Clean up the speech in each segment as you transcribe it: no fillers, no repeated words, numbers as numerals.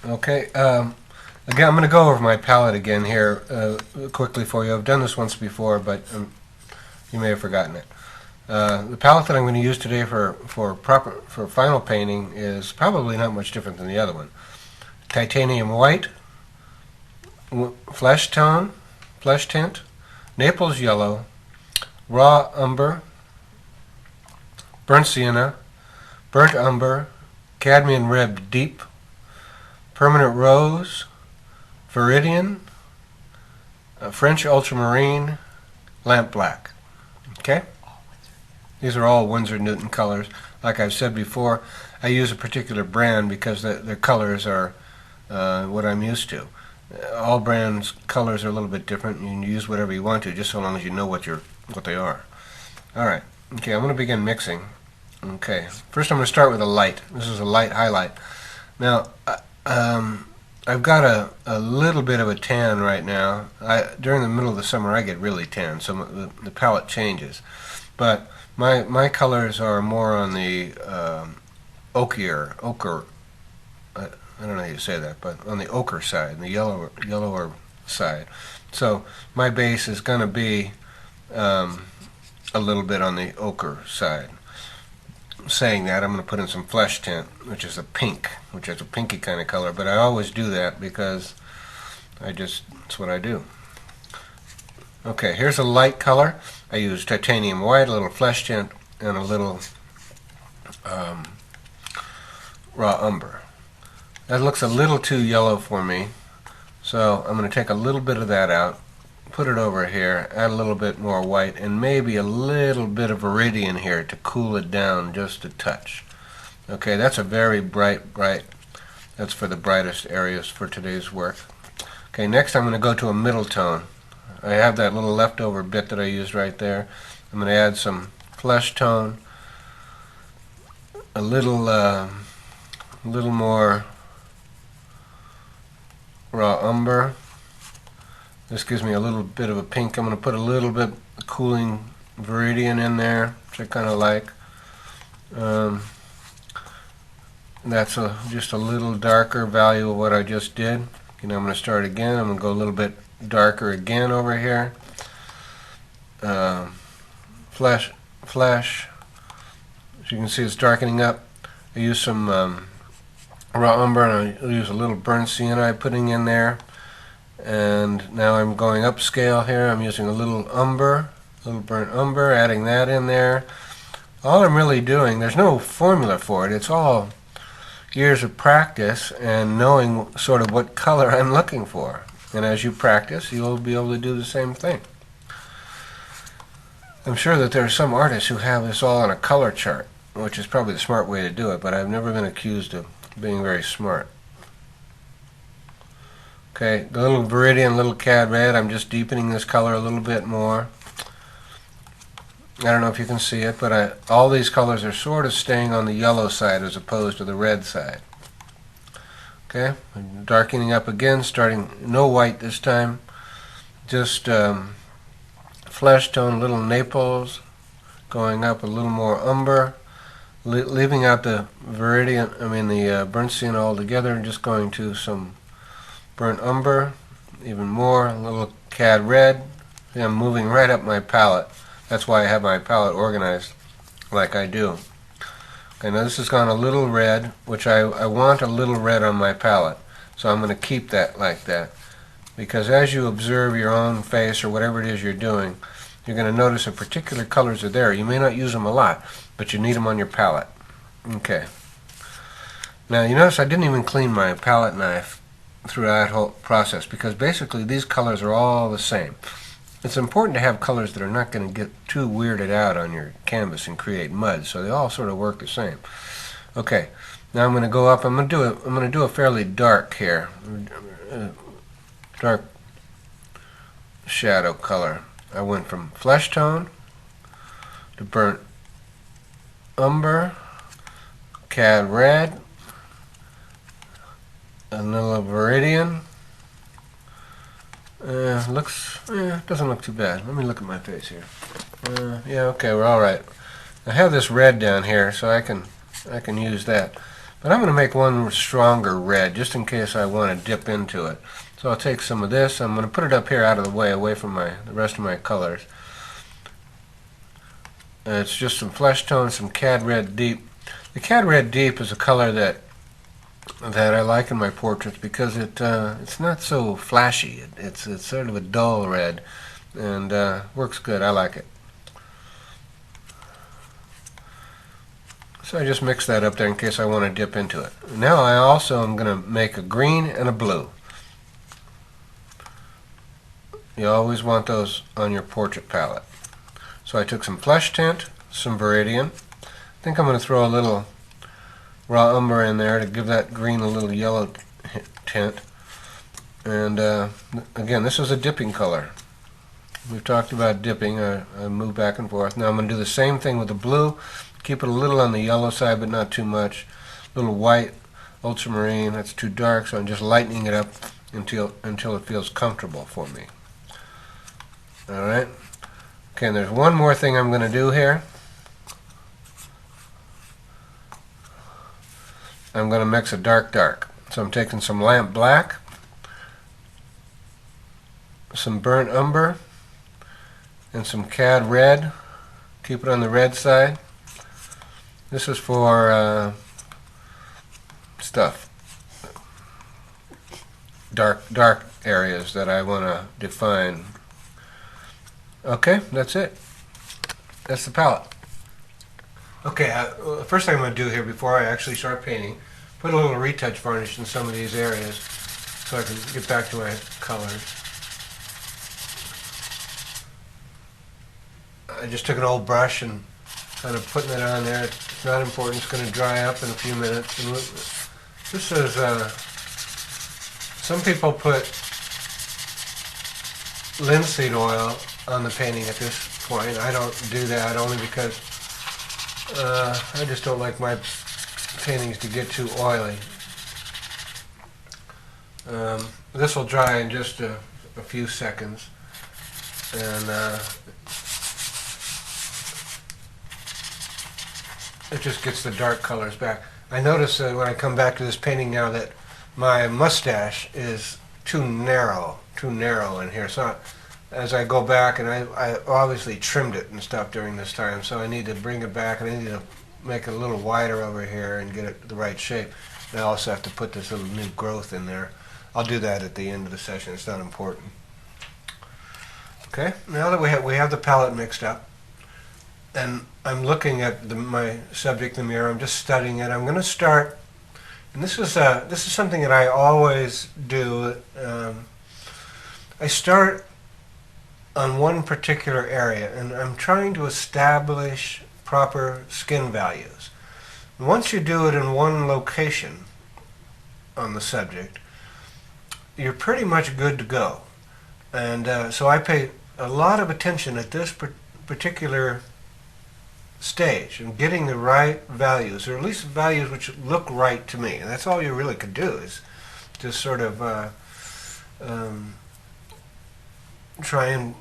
Okay, again, I'm going to go over my palette again here quickly for you. I've done this once before, but you may have forgotten it. The palette that I'm going to use today for final painting is probably not much different than the other one. Titanium white, flesh tint, Naples yellow, raw umber, burnt sienna, burnt umber, cadmium red deep, permanent rose, viridian, French ultramarine, lamp black. Okay? These are all Winsor Newton colors. Like I've said before, I use a particular brand because the colors are what I'm used to. All brands' colors are a little bit different. You can use whatever you want to, just so long as you know what they are. All right. Okay, I'm going to begin mixing. Okay. First, I'm going to start with a light. This is a light highlight. Now, I've got a little bit of a tan right now. During the middle of the summer, I get really tan, so the palette changes. But my colors are more on the ochre. I don't know how you say that, but on the ochre side, the yellower side. So my base is going to be a little bit on the ochre side. Saying that, I'm going to put in some flesh tint, which is a pink, which is a pinky kind of color, but I always do that because it's what I do. Okay, here's a light color. I use titanium white, a little flesh tint, and a little raw umber. That looks a little too yellow for me, so I'm going to take a little bit of that out, put it over here, add a little bit more white, and maybe a little bit of viridian here to cool it down just a touch. Okay, that's a very bright, that's for the brightest areas for today's work. Okay, next I'm going to go to a middle tone. I have that little leftover bit that I used right there. I'm going to add some flesh tone, a little more raw umber. This gives me a little bit of a pink. I'm going to put a little bit of cooling viridian in there, which I kind of like. That's just a little darker value of what I just did. I'm going to start again. I'm going to go a little bit darker again over here. Flesh. As you can see, it's darkening up. I use some raw umber, and I'll use a little burnt sienna I'm putting in there. And now I'm going upscale here. I'm using a little burnt umber, adding that in there. All I'm really doing, there's no formula for it. It's all years of practice and knowing sort of what color I'm looking for. And as you practice, you'll be able to do the same thing. I'm sure that there are some artists who have this all on a color chart, which is probably the smart way to do it, but I've never been accused of being very smart. Okay, the little viridian, little cad red, I'm just deepening this color a little bit more. I don't know if you can see it, but all these colors are sort of staying on the yellow side as opposed to the red side. Okay, I'm darkening up again, starting no white this time, just flesh tone, little Naples, going up a little more umber, leaving out the the burnt sienna altogether, and just going to some burnt umber, even more, a little cad red. See, I'm moving right up my palette. That's why I have my palette organized like I do. Okay, now this has gone a little red, which I want a little red on my palette, so I'm going to keep that like that. Because as you observe your own face or whatever it is you're doing, you're going to notice that particular colors are there. You may not use them a lot, but you need them on your palette. Okay. Now you notice I didn't even clean my palette knife through that whole process, because basically these colors are all the same. It's important to have colors that are not going to get too weirded out on your canvas and create mud, so they all sort of work the same. Okay, now I'm going to go up. I'm going to do a fairly dark here, dark shadow color. I went from flesh tone to burnt umber, cad red, a little viridian. Doesn't look too bad. Let me look at my face here. Yeah, okay, we're all right. I have this red down here, so I can use that. But I'm going to make one stronger red just in case I want to dip into it. So I'll take some of this. I'm going to put it up here out of the way, away from the rest of my colors. And it's just some flesh tone, some Cad Red Deep. The Cad Red Deep is a color that I like in my portraits because it's not so flashy. It's sort of a dull red, and works good. I like it. So I just mix that up there in case I want to dip into it. Now I also am going to make a green and a blue. You always want those on your portrait palette. So I took some flesh tint, some Viridian. I think I'm going to throw a little raw umber in there to give that green a little yellow tint. And again, this is a dipping color. We've talked about dipping. I move back and forth. Now I'm going to do the same thing with the blue. Keep it a little on the yellow side, but not too much. A little white, ultramarine. That's too dark, so I'm just lightening it up until it feels comfortable for me. All right. Okay, and there's one more thing I'm going to do here. I'm going to mix a dark. So I'm taking some lamp black, some burnt umber, and some Cad Red. Keep it on the red side. This is for stuff, dark areas that I want to define. Okay, that's it. That's the palette. Okay, the first thing I'm going to do here before I actually start painting, put a little retouch varnish in some of these areas so I can get back to my colors. I just took an old brush and kind of putting it on there. It's not important. It's going to dry up in a few minutes. And this is, some people put linseed oil on the painting at this point. I don't do that only because I just don't like my paintings to get too oily. This will dry in just a few seconds, and it just gets the dark colors back. I notice when I come back to this painting now that my mustache is too narrow in here. So as I go back, and I obviously trimmed it and stuff during this time, so I need to bring it back, and I need to make it a little wider over here and get it the right shape. And I also have to put this little new growth in there. I'll do that at the end of the session. It's not important. Okay, now that we have the palette mixed up, and I'm looking at my subject in the mirror, I'm just studying it. I'm going to start, and this is something that I always do. I start on one particular area, and I'm trying to establish proper skin values. And once you do it in one location on the subject, you're pretty much good to go. And so I pay a lot of attention at this particular stage and getting the right values, or at least values which look right to me. And that's all you really could do, is just sort of try and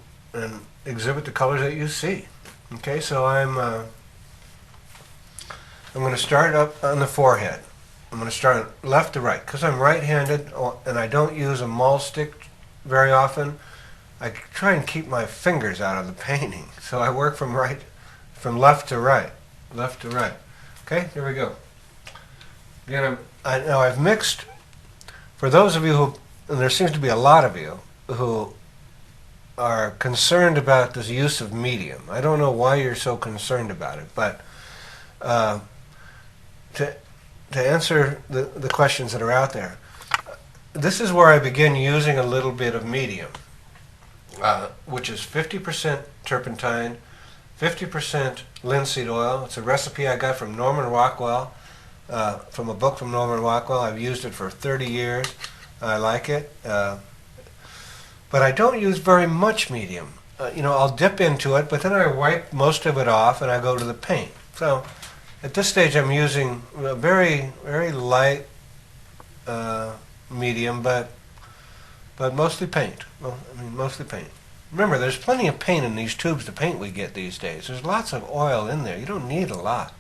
exhibit the colors that you see. Okay, so I'm going to start up on the forehead. I'm going to start left to right because I'm right-handed and I don't use a maul stick very often. I try and keep my fingers out of the painting, so I work from left to right, Okay, here we go. Again, now I've mixed. For those of you who, and there seems to be a lot of you who are concerned about this use of medium. I don't know why you're so concerned about it, but to answer the questions that are out there, this is where I begin using a little bit of medium, which is 50% turpentine, 50% linseed oil. It's a recipe I got from Norman Rockwell, from a book from Norman Rockwell. I've used it for 30 years. I like it. But I don't use very much medium. I'll dip into it, but then I wipe most of it off and I go to the paint. So at this stage I'm using a very, very light medium, but mostly paint. Well, mostly paint. Remember, there's plenty of paint in these tubes, the paint we get these days. There's lots of oil in there. You don't need a lot.